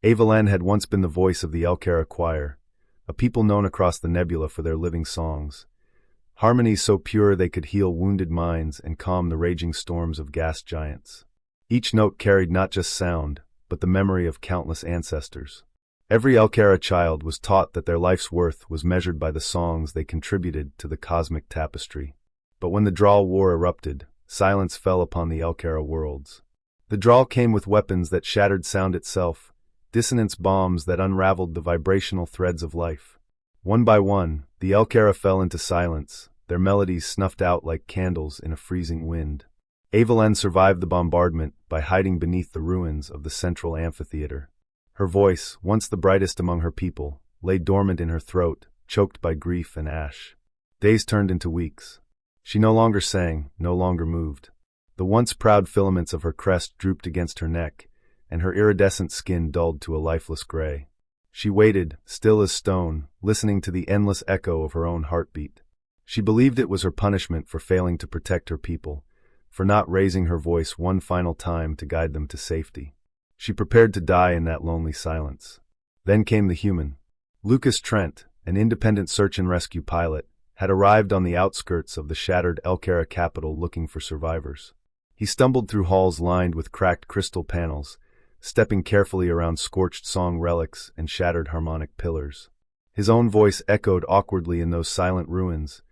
Evelyn had once been the voice of the Elkara choir, a people known across the nebula for their living songs. Harmonies so pure they could heal wounded minds and calm the raging storms of gas giants. Each note carried not just sound, but the memory of countless ancestors. Every Elkara child was taught that their life's worth was measured by the songs they contributed to the cosmic tapestry. But when the Draal War erupted, silence fell upon the Elkara worlds. The Draal came with weapons that shattered sound itself, dissonance bombs that unraveled the vibrational threads of life. One by one, the Elkara fell into silence, their melodies snuffed out like candles in a freezing wind. Evelyn survived the bombardment by hiding beneath the ruins of the central amphitheater. Her voice, once the brightest among her people, lay dormant in her throat, choked by grief and ash. Days turned into weeks. She no longer sang, no longer moved. The once proud filaments of her crest drooped against her neck, and her iridescent skin dulled to a lifeless gray. She waited, still as stone, listening to the endless echo of her own heartbeat. She believed it was her punishment for failing to protect her people, for not raising her voice one final time to guide them to safety. She prepared to die in that lonely silence. Then came the human. Lucas Trent, an independent search and rescue pilot, had arrived on the outskirts of the shattered Elkara capital looking for survivors. He stumbled through halls lined with cracked crystal panels, stepping carefully around scorched song relics and shattered harmonic pillars. His own voice echoed awkwardly in those silent ruins,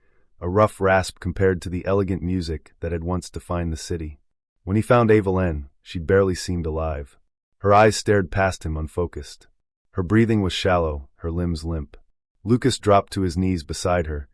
a rough rasp compared to the elegant music that had once defined the city. When he found Evelyn, she barely seemed alive. Her eyes stared past him unfocused. Her breathing was shallow, her limbs limp. Lucas dropped to his knees beside her,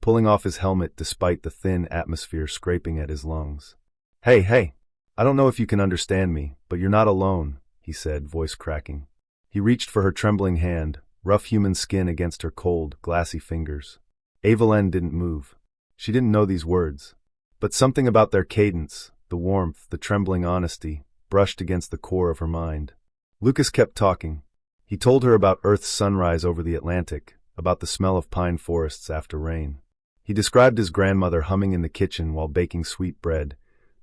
pulling off his helmet despite the thin atmosphere scraping at his lungs. Hey, I don't know if you can understand me, but you're not alone, he said, voice cracking. He reached for her trembling hand, rough human skin against her cold, glassy fingers. Evelyn didn't move. She didn't know these words, but something about their cadence, the warmth, the trembling honesty, brushed against the core of her mind. Lucas kept talking. He told her about Earth's sunrise over the Atlantic, about the smell of pine forests after rain. He described his grandmother humming in the kitchen while baking sweet bread,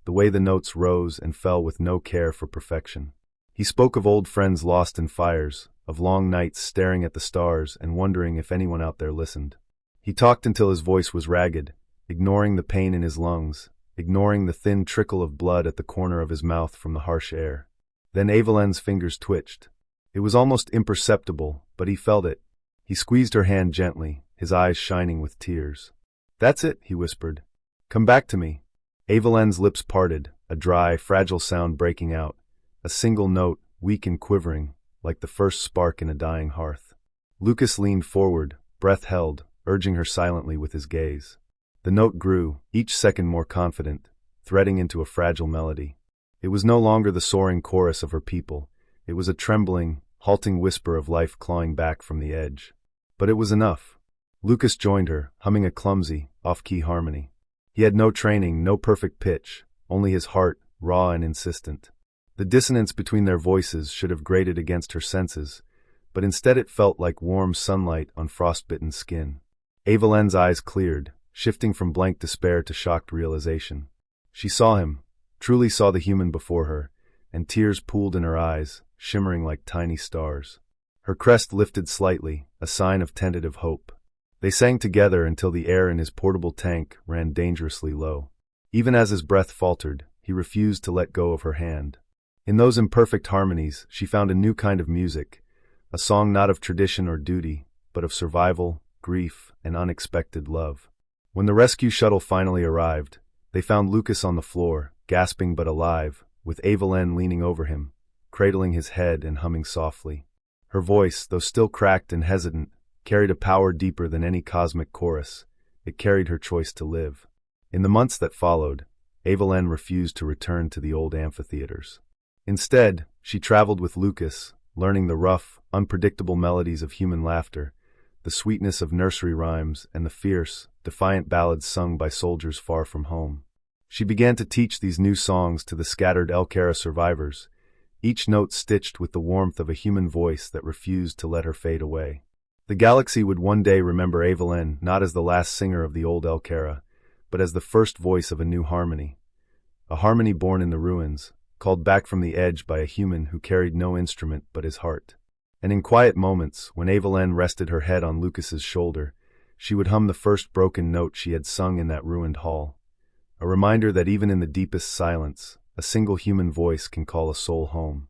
the way the notes rose and fell with no care for perfection. He spoke of old friends lost in fires, of long nights staring at the stars and wondering if anyone out there listened. He talked until his voice was ragged, ignoring the pain in his lungs, ignoring the thin trickle of blood at the corner of his mouth from the harsh air. Then Evelyn's fingers twitched. It was almost imperceptible, but he felt it. He squeezed her hand gently, his eyes shining with tears. "That's it," he whispered. "Come back to me." Evelyn's lips parted, a dry, fragile sound breaking out, a single note, weak and quivering, like the first spark in a dying hearth. Lucas leaned forward, breath held, urging her silently with his gaze. The note grew, each second more confident, threading into a fragile melody. It was no longer the soaring chorus of her people. It was a trembling, halting whisper of life clawing back from the edge. But it was enough. Lucas joined her, humming a clumsy, off-key harmony. He had no training, no perfect pitch, only his heart, raw and insistent. The dissonance between their voices should have grated against her senses, but instead it felt like warm sunlight on frostbitten skin. Evelyn's eyes cleared, shifting from blank despair to shocked realization. She saw him, truly saw the human before her, and tears pooled in her eyes, shimmering like tiny stars. Her crest lifted slightly, a sign of tentative hope. They sang together until the air in his portable tank ran dangerously low. Even as his breath faltered, he refused to let go of her hand. In those imperfect harmonies, she found a new kind of music, a song not of tradition or duty, but of survival, grief, and unexpected love. When the rescue shuttle finally arrived, they found Lucas on the floor, gasping but alive, with Evelyn leaning over him, cradling his head and humming softly. Her voice, though still cracked and hesitant, carried a power deeper than any cosmic chorus. It carried her choice to live. In the months that followed, Evelyn refused to return to the old amphitheaters. Instead, she traveled with Lucas, learning the rough, unpredictable melodies of human laughter, the sweetness of nursery rhymes, and the fierce, defiant ballads sung by soldiers far from home. She began to teach these new songs to the scattered Elkara survivors, each note stitched with the warmth of a human voice that refused to let her fade away. The galaxy would one day remember Evelyn not as the last singer of the old Elkara, but as the first voice of a new harmony. A harmony born in the ruins, called back from the edge by a human who carried no instrument but his heart. And in quiet moments, when Evelyn rested her head on Lucas's shoulder, she would hum the first broken note she had sung in that ruined hall. A reminder that even in the deepest silence, a single human voice can call a soul home.